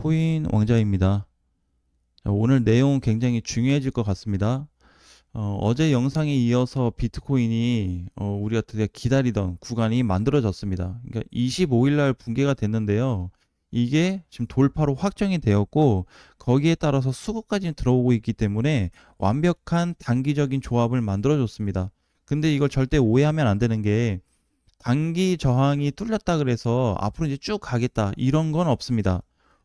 비트코인 왕자입니다. 자, 오늘 내용 굉장히 중요해질 것 같습니다. 제 영상에 이어서 비트코인이 우리가 드디어 기다리던 구간이 만들어졌습니다. 그러니까 25일 날 붕괴가 됐는데요. 이게 지금 돌파로 확정이 되었고 거기에 따라서 수급까지 들어오고 있기 때문에 완벽한 단기적인 조합을 만들어줬습니다. 근데 이걸 절대 오해하면 안 되는 게 단기 저항이 뚫렸다 그래서 앞으로 이제 쭉 가겠다 이런 건 없습니다.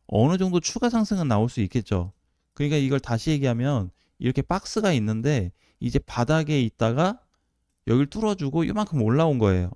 어느 정도 추가 상승은 나올 수 있겠죠. 그러니까 이걸 다시 얘기하면 이렇게 박스가 있는데 이제 바닥에 있다가 여길 뚫어주고 이만큼 올라온 거예요.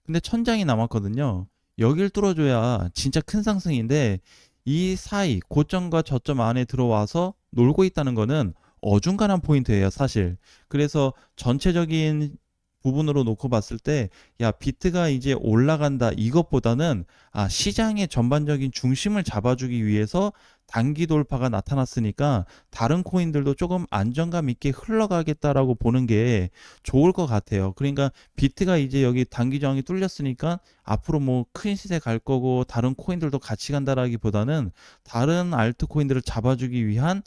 근데 천장이 남았거든요. 여길 뚫어줘야 진짜 큰 상승인데 이 사이 고점과 저점 안에 들어와서 놀고 있다는 거는 어중간한 포인트예요, 사실. 그래서 전체적인 부분으로 놓고 봤을 때, 야, 비트가 이제 올라간다 이것보다는 시장의 전반적인 중심을 잡아주기 위해서 단기 돌파가 나타났으니까 다른 코인들도 조금 안정감 있게 흘러가겠다라고 보는 게 좋을 것 같아요. 그러니까 비트가 이제 여기 단기 저항이 뚫렸으니까 앞으로 뭐 큰 시세 갈 거고 다른 코인들도 같이 간다라기보다는 다른 알트코인들을 잡아주기 위한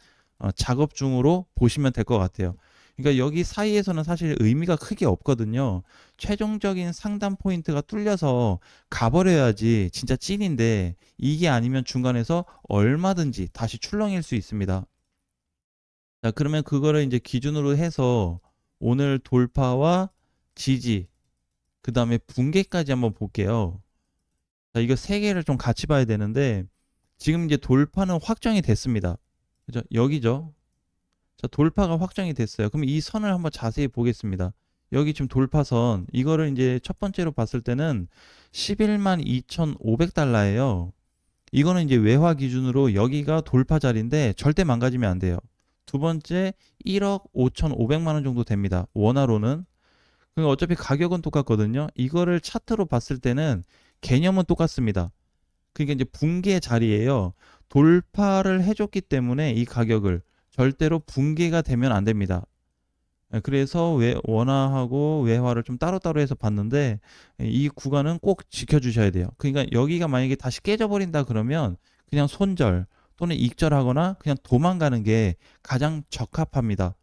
작업 중으로 보시면 될 것 같아요. 그러니까 여기 사이에서는 사실 의미가 크게 없거든요. 최종적인 상단 포인트가 뚫려서 가버려야지 진짜 찐인데 이게 아니면 중간에서 얼마든지 다시 출렁일 수 있습니다. 자, 그러면 그거를 이제 기준으로 해서 오늘 돌파와 지지, 그 다음에 붕괴까지 한번 볼게요. 자, 이거 세 개를 좀 같이 봐야 되는데 지금 이제 돌파는 확정이 됐습니다. 그죠? 여기죠. 자, 돌파가 확정이 됐어요. 그럼 이 선을 한번 자세히 보겠습니다. 여기 지금 돌파선, 이거를 이제 첫 번째로 봤을 때는 11만 2,500달러예요. 이거는 이제 외화 기준으로 여기가 돌파 자리인데 절대 망가지면 안 돼요. 두 번째 1억 5,500만 원 정도 됩니다. 원화로는. 그러니까 어차피 가격은 똑같거든요. 이거를 차트로 봤을 때는 개념은 똑같습니다. 그게 이제 붕괴 자리예요. 돌파를 해줬기 때문에 이 가격을 절대로 붕괴가 되면 안 됩니다. 그래서 원화하고 외화를 좀 따로따로 해서 봤는데 이 구간은 꼭 지켜주셔야 돼요. 그러니까 여기가 만약에 다시 깨져버린다 그러면 그냥 손절 또는 익절하거나 그냥 도망가는 게 가장 적합합니다.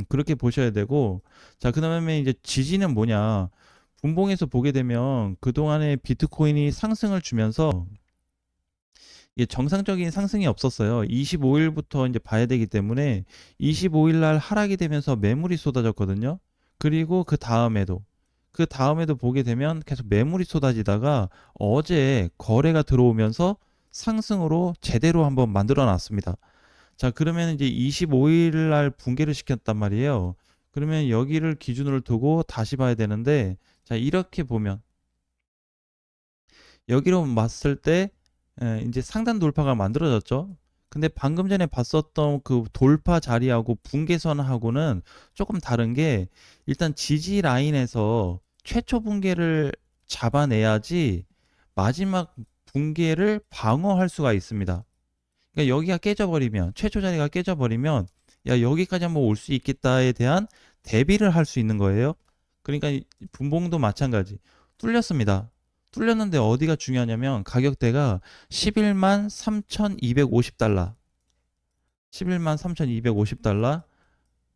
그렇게 보셔야 되고, 자, 그 다음에 이제 지지는 뭐냐. 분봉에서 보게 되면 그동안에 비트코인이 상승을 주면서 이게 정상적인 상승이 없었어요. 25일부터 이제 봐야 되기 때문에 25일 날 하락이 되면서 매물이 쏟아졌거든요. 그리고 그 다음에도 보게 되면 계속 매물이 쏟아지다가 어제 거래가 들어오면서 상승으로 제대로 한번 만들어 놨습니다. 자, 그러면 이제 25일 날 붕괴를 시켰단 말이에요. 그러면 여기를 기준으로 두고 다시 봐야 되는데, 자, 이렇게 보면 여기로 봤을 때 이제 상단 돌파가 만들어졌죠. 근데 방금 전에 봤었던 그 돌파 자리하고 붕괴선하고는 조금 다른 게 일단 지지 라인에서 최초 붕괴를 잡아내야지 마지막 붕괴를 방어할 수가 있습니다. 그러니까 여기가 깨져버리면 최초 자리가 깨져버리면 야, 여기까지 한번 올 수 있겠다에 대한 대비를 할 수 있는 거예요. 그러니까 분봉도 마찬가지. 뚫렸습니다. 뚫렸는데 어디가 중요하냐면 가격대가 11만 3,250달러. 11만 3,250달러.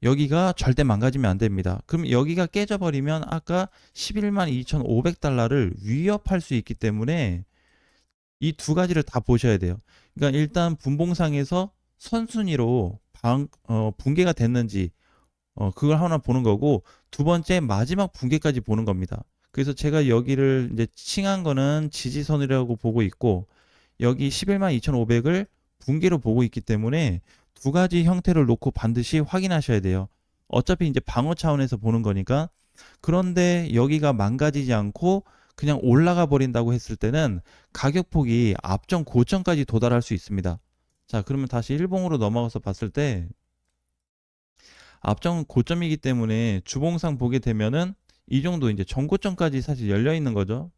여기가 절대 망가지면 안 됩니다. 그럼 여기가 깨져버리면 아까 11만 2,500달러를 위협할 수 있기 때문에 이 두 가지를 다 보셔야 돼요. 그러니까 일단 분봉상에서 선순위로 붕괴가 됐는지 그걸 하나 보는 거고 두 번째 마지막 붕괴까지 보는 겁니다. 그래서 제가 여기를 이제 칭한 거는 지지선이라고 보고 있고 여기 11만 2,500을 붕괴로 보고 있기 때문에 두 가지 형태를 놓고 반드시 확인하셔야 돼요. 어차피 이제 방어 차원에서 보는 거니까. 그런데 여기가 망가지지 않고 그냥 올라가 버린다고 했을 때는 가격폭이 앞전 고점까지 도달할 수 있습니다. 자, 그러면 다시 일봉으로 넘어가서 봤을 때 앞전 고점이기 때문에 주봉상 보게 되면은 이 정도 이제 전고점까지 사실 열려 있는 거죠.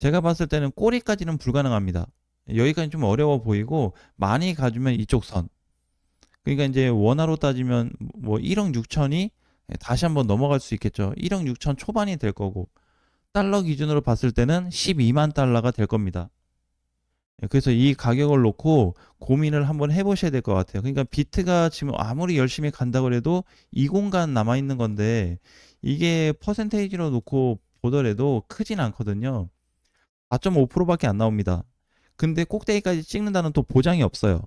제가 봤을 때는 꼬리까지는 불가능합니다. 여기까지 좀 어려워 보이고 많이 가주면 이쪽 선. 그러니까 이제 원화로 따지면 뭐 1억 6천이 다시 한번 넘어갈 수 있겠죠. 1억 6천 초반이 될 거고 달러 기준으로 봤을 때는 12만 달러가 될 겁니다. 그래서 이 가격을 놓고 고민을 한번 해보셔야 될 것 같아요. 그러니까 비트가 지금 아무리 열심히 간다고 해도 이 공간 남아있는 건데 이게 퍼센테이지로 놓고 보더라도 크진 않거든요. 4.5%밖에 안 나옵니다. 근데 꼭대기까지 찍는다는 또 보장이 없어요.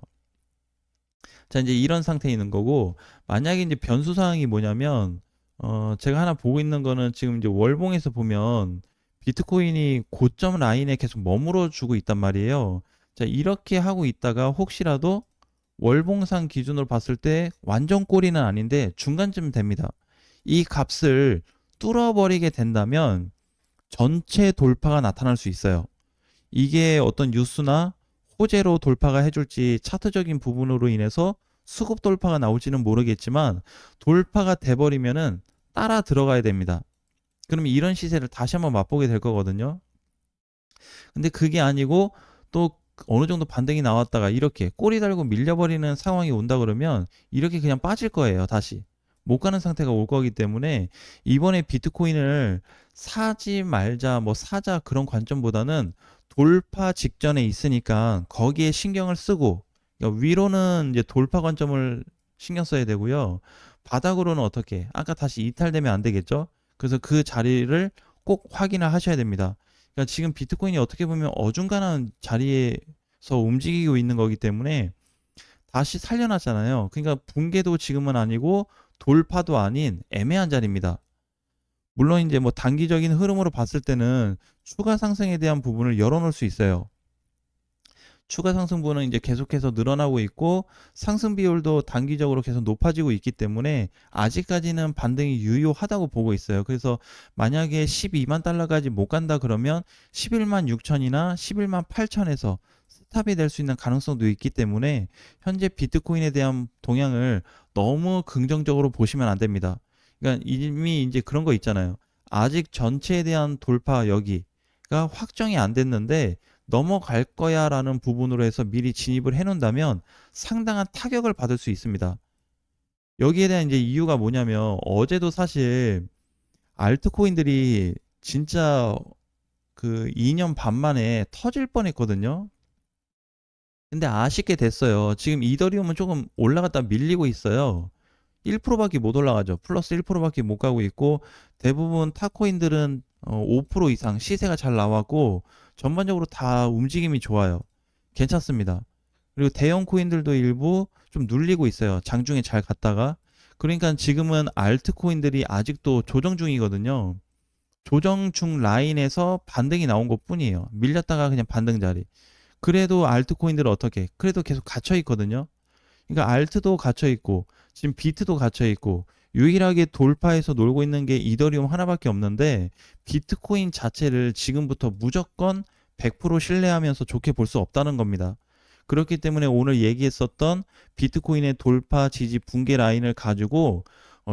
자, 이제 이런 상태에 있는 거고, 만약에 이제 변수 사항이 뭐냐면, 제가 하나 보고 있는 거는 지금 이제 월봉에서 보면 비트코인이 고점 라인에 계속 머물러 주고 있단 말이에요. 자, 이렇게 하고 있다가 혹시라도 월봉상 기준으로 봤을 때 완전 꼬리는 아닌데 중간쯤 됩니다. 이 값을 뚫어버리게 된다면 전체 돌파가 나타날 수 있어요. 이게 어떤 뉴스나 호재로 돌파가 해줄지 차트적인 부분으로 인해서 수급 돌파가 나올지는 모르겠지만 돌파가 돼버리면은 따라 들어가야 됩니다. 그러면 이런 시세를 다시 한번 맛보게 될 거거든요. 근데 그게 아니고 또 어느 정도 반등이 나왔다가 이렇게 꼬리 달고 밀려버리는 상황이 온다 그러면 이렇게 그냥 빠질 거예요. 다시 못 가는 상태가 올 거기 때문에 이번에 비트코인을 사지 말자 뭐 사자 그런 관점보다는 돌파 직전에 있으니까 거기에 신경을 쓰고, 그러니까 위로는 이제 돌파 관점을 신경 써야 되고요. 바닥으로는 어떻게 아까 다시 이탈되면 안 되겠죠. 그래서 그 자리를 꼭 확인을 하셔야 됩니다. 그러니까 지금 비트코인이 어떻게 보면 어중간한 자리에서 움직이고 있는 거기 때문에 다시 살려놨잖아요. 그러니까 붕괴도 지금은 아니고 돌파도 아닌 애매한 자리입니다. 물론 이제 뭐 단기적인 흐름으로 봤을 때는 추가 상승에 대한 부분을 열어놓을 수 있어요. 추가 상승분은 이제 계속해서 늘어나고 있고 상승 비율도 단기적으로 계속 높아지고 있기 때문에 아직까지는 반등이 유효하다고 보고 있어요. 그래서 만약에 12만 달러까지 못 간다 그러면 11만 6천이나 11만 8천에서 스탑이 될 수 있는 가능성도 있기 때문에 현재 비트코인에 대한 동향을 너무 긍정적으로 보시면 안 됩니다. 그러니까 이미 이제 그런 거 있잖아요. 아직 전체에 대한 돌파 여기가 확정이 안 됐는데 넘어갈 거야 라는 부분으로 해서 미리 진입을 해 놓는다면 상당한 타격을 받을 수 있습니다. 여기에 대한 이제 이유가 뭐냐면 어제도 사실 알트코인들이 진짜 그 2년 반 만에 터질 뻔했거든요. 근데 아쉽게 됐어요. 지금 이더리움은 조금 올라갔다 밀리고 있어요. 1%밖에 못 올라가죠. 플러스 1%밖에 못 가고 있고 대부분 타코인들은 5% 이상 시세가 잘 나왔고 전반적으로 다 움직임이 좋아요. 괜찮습니다. 그리고 대형 코인들도 일부 좀 눌리고 있어요. 장중에 잘 갔다가. 그러니까 지금은 알트코인들이 아직도 조정 중이거든요. 조정 중 라인에서 반등이 나온 것 뿐이에요. 밀렸다가 그냥 반등 자리. 그래도 알트코인들은 어떻게? 그래도 계속 갇혀 있거든요. 그러니까 알트도 갇혀 있고 지금 비트도 갇혀 있고 유일하게 돌파해서 놀고 있는 게 이더리움 하나밖에 없는데 비트코인 자체를 지금부터 무조건 100% 신뢰하면서 좋게 볼 수 없다는 겁니다. 그렇기 때문에 오늘 얘기했었던 비트코인의 돌파 지지 붕괴 라인을 가지고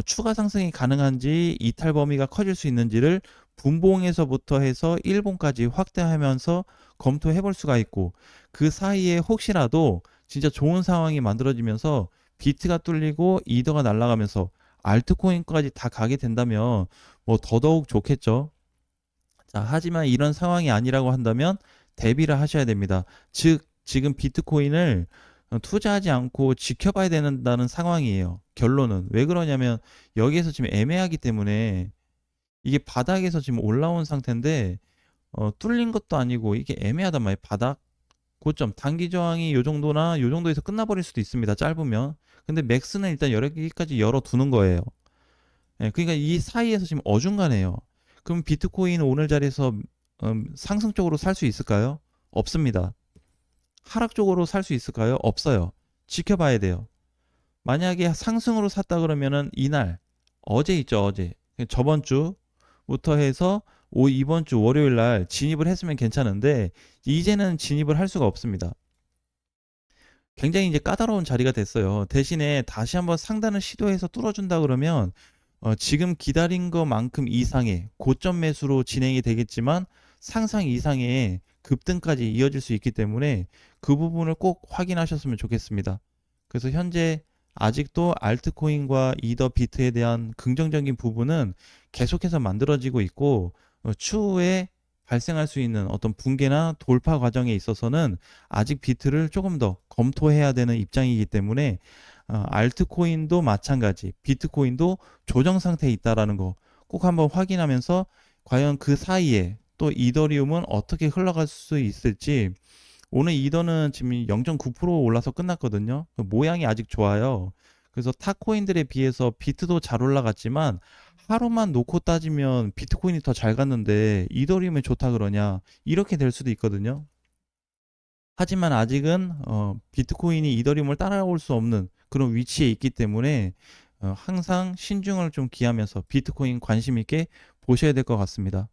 추가 상승이 가능한지 이탈 범위가 커질 수 있는지를 분봉에서부터 해서 일봉까지 확대하면서 검토해 볼 수가 있고 그 사이에 혹시라도 진짜 좋은 상황이 만들어지면서 비트가 뚫리고 이더가 날아가면서 알트코인까지 다 가게 된다면 뭐 더더욱 좋겠죠. 자, 하지만 이런 상황이 아니라고 한다면 대비를 하셔야 됩니다. 즉, 지금 비트코인을 투자하지 않고 지켜봐야 된다는 상황이에요. 결론은. 왜 그러냐면 여기에서 지금 애매하기 때문에 이게 바닥에서 지금 올라온 상태인데 뚫린 것도 아니고 이게 애매하단 말이에요. 바닥 고점 단기 저항이 요 정도나 요 정도에서 끝나버릴 수도 있습니다. 짧으면. 근데 맥스는 일단 여기까지 열어두는 거예요. 예, 그러니까 이 사이에서 지금 어중간해요. 그럼 비트코인 오늘 자리에서 상승 쪽으로 살 수 있을까요? 없습니다. 하락 쪽으로 살 수 있을까요? 없어요. 지켜봐야 돼요. 만약에 상승으로 샀다 그러면은 이날 어제 있죠, 어제. 저번 주부터 해서 이번 주 월요일 날 진입을 했으면 괜찮은데 이제는 진입을 할 수가 없습니다. 굉장히 이제 까다로운 자리가 됐어요. 대신에 다시 한번 상단을 시도해서 뚫어준다 그러면 지금 기다린 것만큼 이상의 고점 매수로 진행이 되겠지만 상상 이상의 급등까지 이어질 수 있기 때문에 그 부분을 꼭 확인하셨으면 좋겠습니다. 그래서 현재 아직도 알트코인과 이더 비트에 대한 긍정적인 부분은 계속해서 만들어지고 있고 추후에 발생할 수 있는 어떤 붕괴나 돌파 과정에 있어서는 아직 비트를 조금 더 검토해야 되는 입장이기 때문에 알트코인도 마찬가지, 비트코인도 조정 상태에 있다라는 거 꼭 한번 확인하면서 과연 그 사이에 또 이더리움은 어떻게 흘러갈 수 있을지. 오늘 이더는 지금 0.9% 올라서 끝났거든요. 모양이 아직 좋아요. 그래서 타 코인들에 비해서 비트도 잘 올라갔지만 하루만 놓고 따지면 비트코인이 더 잘 갔는데 이더리움이 좋다 그러냐, 이렇게 될 수도 있거든요. 하지만 아직은 비트코인이 이더리움을 따라올 수 없는 그런 위치에 있기 때문에 항상 신중을 좀 기하면서 비트코인 관심 있게 보셔야 될 것 같습니다.